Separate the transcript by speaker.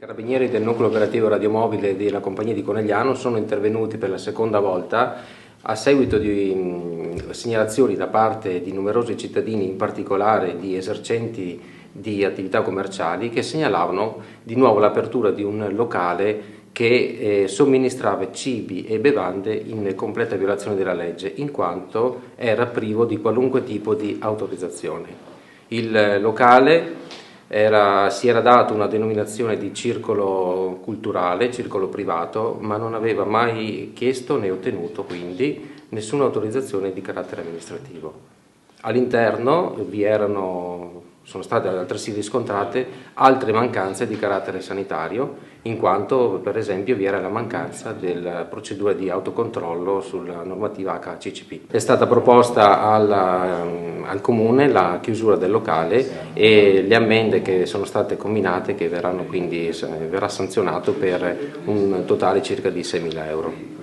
Speaker 1: Carabinieri del nucleo operativo radiomobile della compagnia di Conegliano sono intervenuti per la seconda volta a seguito di segnalazioni da parte di numerosi cittadini, in particolare di esercenti di attività commerciali, che segnalavano di nuovo l'apertura di un locale che somministrava cibi e bevande in completa violazione della legge, in quanto era privo di qualunque tipo di autorizzazione. Il locale si era dato una denominazione di circolo culturale, circolo privato, ma non aveva mai chiesto né ottenuto quindi nessuna autorizzazione di carattere amministrativo. All'interno sono state altresì riscontrate altre mancanze di carattere sanitario, in quanto per esempio vi era la mancanza della procedura di autocontrollo sulla normativa HACCP. È stata proposta al Comune la chiusura del locale e le ammende che sono state comminate, che verrà sanzionato per un totale circa di 6.000 euro.